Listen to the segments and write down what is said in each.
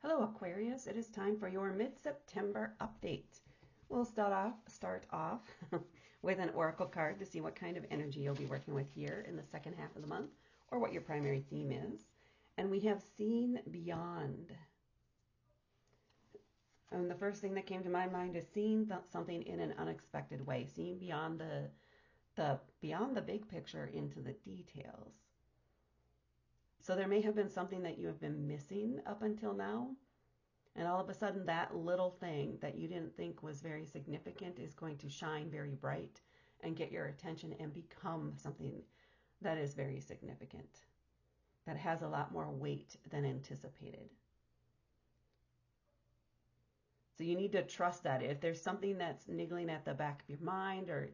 Hello Aquarius, it is time for your mid-September update. We'll start off with an oracle card to see what kind of energy you'll be working with here in the second half of the month, or what your primary theme is. And we have seen beyond. And the first thing that came to my mind is seeing something in an unexpected way, seeing beyond the big picture into the details. So there may have been something that you have been missing up until now, and all of a sudden that little thing that you didn't think was very significant is going to shine very bright and get your attention and become something that is very significant, that has a lot more weight than anticipated. So you need to trust that. If there's something that's niggling at the back of your mind or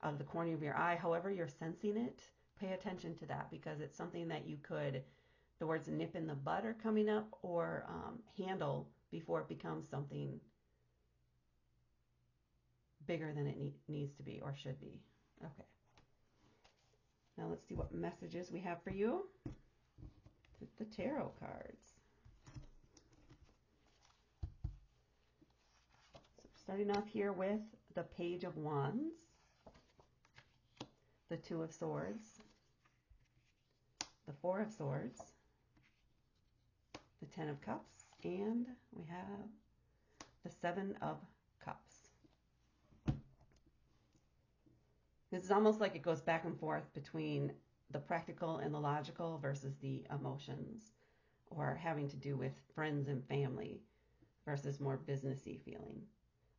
out of the corner of your eye, however you're sensing it, pay attention to that, because it's something that you could, the words nip in the bud are coming up, or handle before it becomes something bigger than it needs to be or should be. Okay. Now let's see what messages we have for you. The tarot cards. So starting off here with the Page of Wands, the Two of Swords, the Four of Swords, the Ten of Cups, and we have the Seven of Cups. This is almost like it goes back and forth between the practical and the logical versus the emotions, or having to do with friends and family versus more businessy feeling.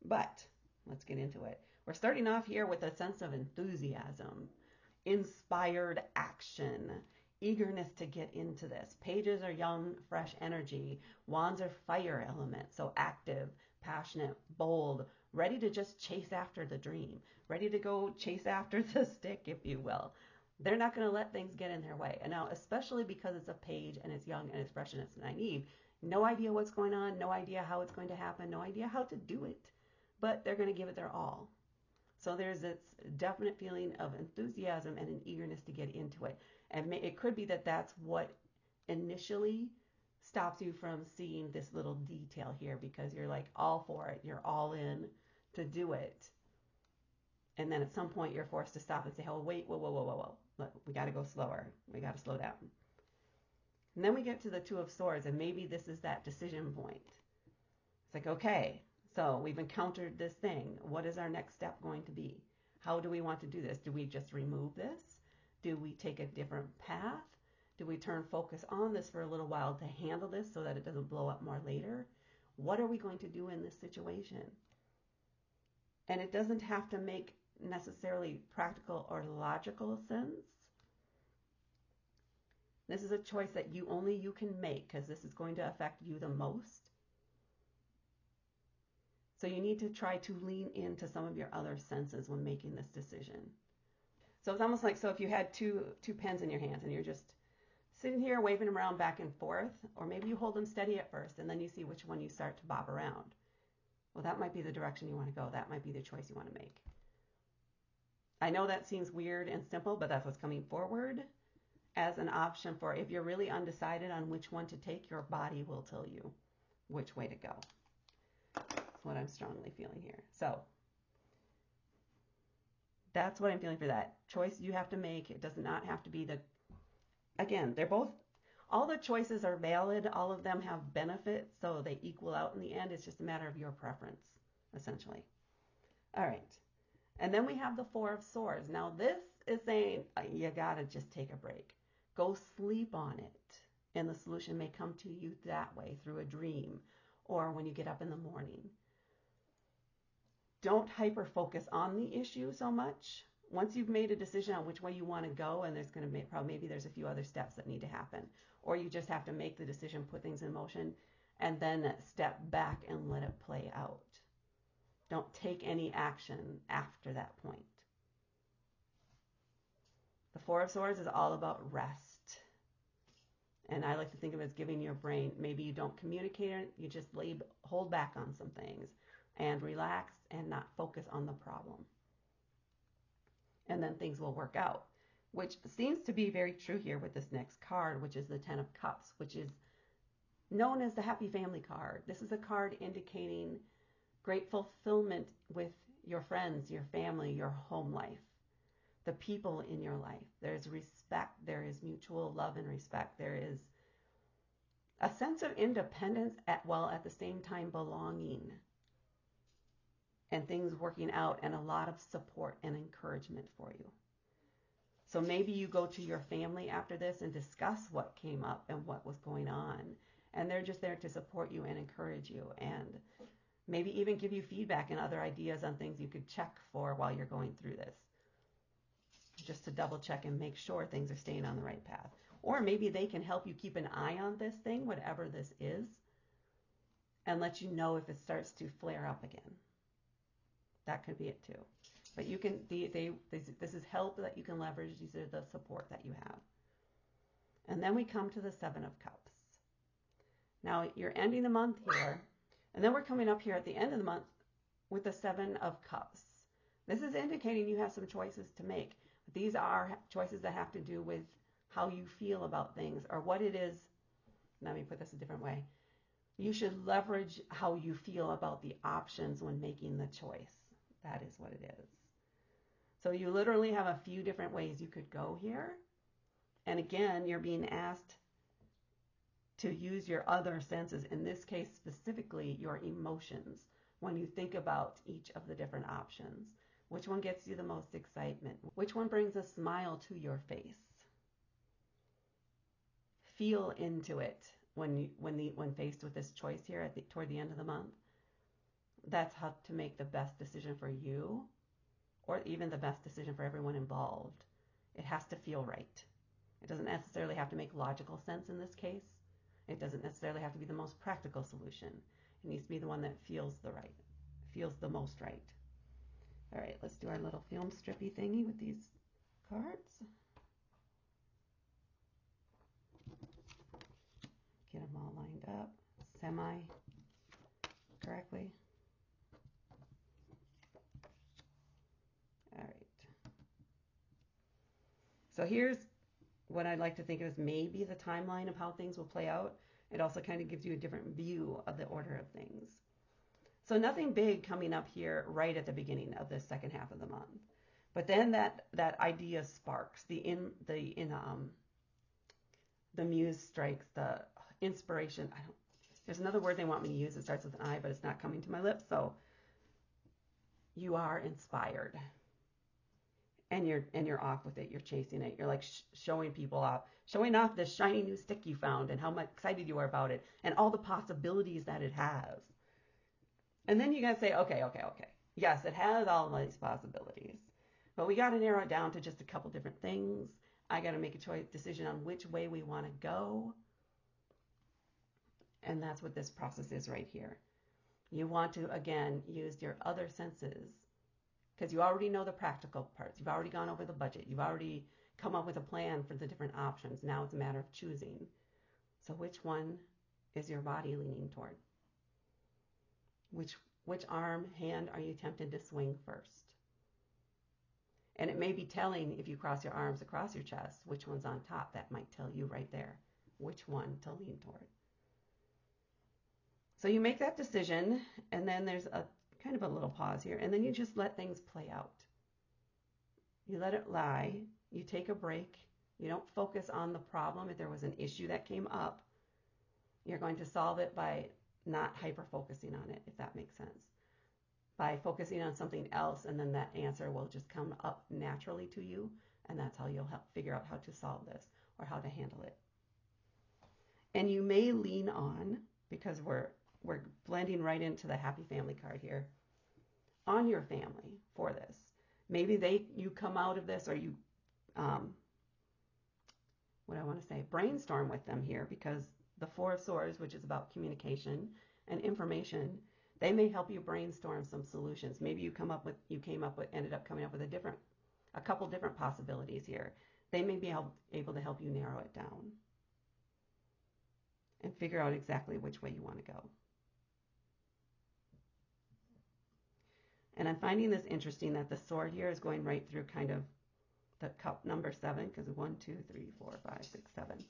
But let's get into it. We're starting off here with a sense of enthusiasm, inspired action, eagerness to get into this. Pages are young, fresh energy. Wands are fire element, so active, passionate, bold, ready to just chase after the dream, ready to go chase after the stick, if you will. They're not going to let things get in their way. And now, especially because it's a page and it's young and it's fresh and it's naive, no idea what's going on, no idea how it's going to happen, no idea how to do it, but they're going to give it their all. So there's this definite feeling of enthusiasm and an eagerness to get into it. And it could be that that's what initially stops you from seeing this little detail here, because you're like all for it. You're all in to do it. And then at some point you're forced to stop and say, oh, wait, whoa. Look, we got to go slower. We got to slow down. And then we get to the Two of Swords, and maybe this is that decision point. It's like, okay, so we've encountered this thing. What is our next step going to be? How do we want to do this? Do we just remove this? Do we take a different path? Do we turn focus on this for a little while to handle this so that it doesn't blow up more later? What are we going to do in this situation? And it doesn't have to make necessarily practical or logical sense. This is a choice that only you can make, because this is going to affect you the most. So you need to try to lean into some of your other senses when making this decision. So it's almost like, so if you had two pens in your hands and you're just sitting here waving them around back and forth, or maybe you hold them steady at first and then you see which one you start to bob around. Well, that might be the direction you want to go. That might be the choice you want to make. I know that seems weird and simple, but that's what's coming forward as an option for if you're really undecided on which one to take, your body will tell you which way to go. That's what I'm strongly feeling here. So that's what I'm feeling for that choice you have to make. It does not have to be again, they're both, all the choices are valid. All of them have benefits, so they equal out in the end. It's just a matter of your preference, essentially. All right. And then we have the Four of Swords. Now this is saying you got to just take a break. Go sleep on it. And the solution may come to you that way, through a dream or when you get up in the morning. Don't hyper focus on the issue so much. Once you've made a decision on which way you want to go, and there's going to be maybe there's a few other steps that need to happen, or you just have to make the decision, put things in motion, and then step back and let it play out. Don't take any action after that point. The Four of Swords is all about rest. And I like to think of it as giving your brain, maybe you don't communicate it, you just hold back on some things and relax and not focus on the problem. And then things will work out, which seems to be very true here with this next card, which is the Ten of Cups, which is known as the Happy Family card. This is a card indicating great fulfillment with your friends, your family, your home life, the people in your life. There's respect, there is mutual love and respect, there is a sense of independence while at the same time belonging, and things working out, and a lot of support and encouragement for you. So maybe you go to your family after this and discuss what came up and what was going on, and they're just there to support you and encourage you, and maybe even give you feedback and other ideas on things you could check for while you're going through this, just to double check and make sure things are staying on the right path. Or maybe they can help you keep an eye on this thing, whatever this is, and let you know if it starts to flare up again. That could be it too. But you can, this is help that you can leverage. These are the support that you have. And then we come to the Seven of Cups. Now you're ending the month here, and then we're coming up here at the end of the month with the Seven of Cups. This is indicating you have some choices to make. These are choices that have to do with how you feel about things, or what it is. Let me put this a different way. You should leverage how you feel about the options when making the choice. That is what it is. So you literally have a few different ways you could go here. And again, you're being asked to use your other senses, in this case specifically your emotions, when you think about each of the different options. Which one gets you the most excitement? Which one brings a smile to your face? Feel into it when faced with this choice here toward the end of the month. That's how to make the best decision for you, or even the best decision for everyone involved. It has to feel right. It doesn't necessarily have to make logical sense in this case. It doesn't necessarily have to be the most practical solution. It needs to be the one that feels the most right. All right, let's do our little film strippy thingy with these cards. Get them all lined up semi-correctly. All right. So here's what I'd like to think of as maybe the timeline of how things will play out. It also kind of gives you a different view of the order of things. So nothing big coming up here right at the beginning of the second half of the month. But then that idea sparks, the muse strikes, the inspiration. There's another word they want me to use. It starts with an I, but it's not coming to my lips. So you are inspired, and you're off with it. You're chasing it. You're like showing people off, showing off this shiny new stick you found, and how much excited you are about it, and all the possibilities that it has. And then you gotta say, okay. Yes, it has all these possibilities, but we gotta narrow it down to just a couple different things. I gotta make a decision on which way we want to go. And that's what this process is right here. You want to, again, use your other senses, because you already know the practical parts. You've already gone over the budget. You've already come up with a plan for the different options. Now it's a matter of choosing. So which one is your body leaning toward? Which arm, hand are you tempted to swing first? And it may be telling, if you cross your arms across your chest, which one's on top. That might tell you right there which one to lean toward. So you make that decision, and then there's a kind of a little pause here, and then you just let things play out. You let it lie. You take a break. You don't focus on the problem. If there was an issue that came up, you're going to solve it by not hyper-focusing on it, if that makes sense. By focusing on something else, and then that answer will just come up naturally to you, and that's how you'll figure out how to solve this or how to handle it. And you may lean on, because we're blending right into the happy family card here, on your family for this. Maybe you come out of this, or you, brainstorm with them here, because the Four of Swords, which is about communication and information, they may help you brainstorm some solutions. Maybe ended up coming up with a couple different possibilities here. They may be able to help you narrow it down and figure out exactly which way you want to go. And I'm finding this interesting that the sword here is going right through kind of the cup number 7, because 1, 2, 3, 4, 5, 6, 7.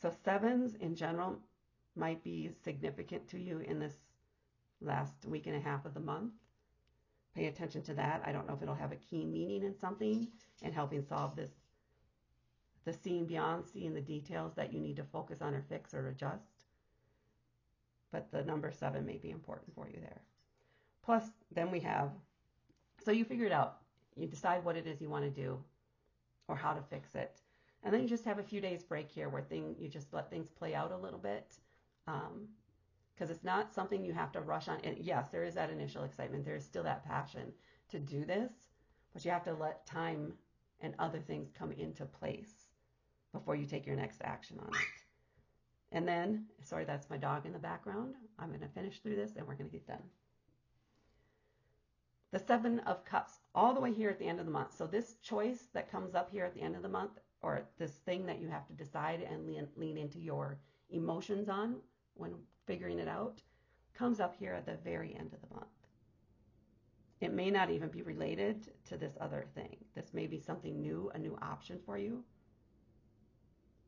So sevens in general might be significant to you in this last week and a half of the month. Pay attention to that. I don't know if it'll have a key meaning in something and helping solve this, the seeing beyond, seeing the details that you need to focus on or fix or adjust. But the number 7 may be important for you there. Plus, then we have, so you figure it out. You decide what it is you want to do or how to fix it. And then you just have a few days break here where you just let things play out a little bit. Because it's not something you have to rush on. And yes, there is that initial excitement. There is still that passion to do this, but you have to let time and other things come into place before you take your next action on it. And then, sorry, that's my dog in the background. I'm going to finish through this and we're going to get done. The 7 of Cups, all the way here at the end of the month. So this choice that comes up here at the end of the month, or this thing that you have to decide and lean into your emotions on when figuring it out, comes up here at the very end of the month. It may not even be related to this other thing. This may be something new, a new option for you.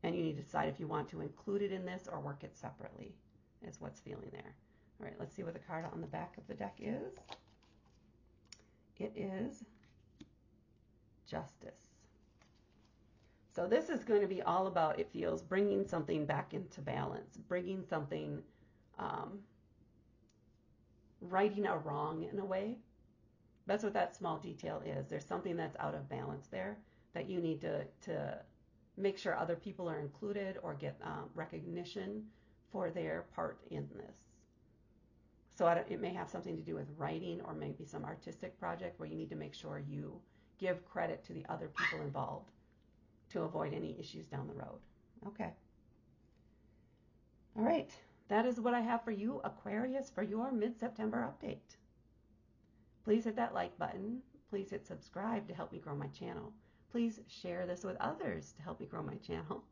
And you need to decide if you want to include it in this or work it separately, is what's feeling there. All right, let's see what the card on the back of the deck is. It is Justice. So this is going to be all about, it feels, bringing something back into balance, bringing something, righting a wrong in a way. That's what that small detail is. There's something that's out of balance there that you need to make sure other people are included or get recognition for their part in this. So it may have something to do with writing or maybe some artistic project where you need to make sure you give credit to the other people involved to avoid any issues down the road. Okay. All right. That is what I have for you, Aquarius, for your mid-September update. Please hit that like button. Please hit subscribe to help me grow my channel. Please share this with others to help me grow my channel.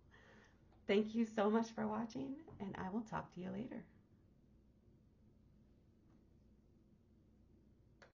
Thank you so much for watching, and I will talk to you later.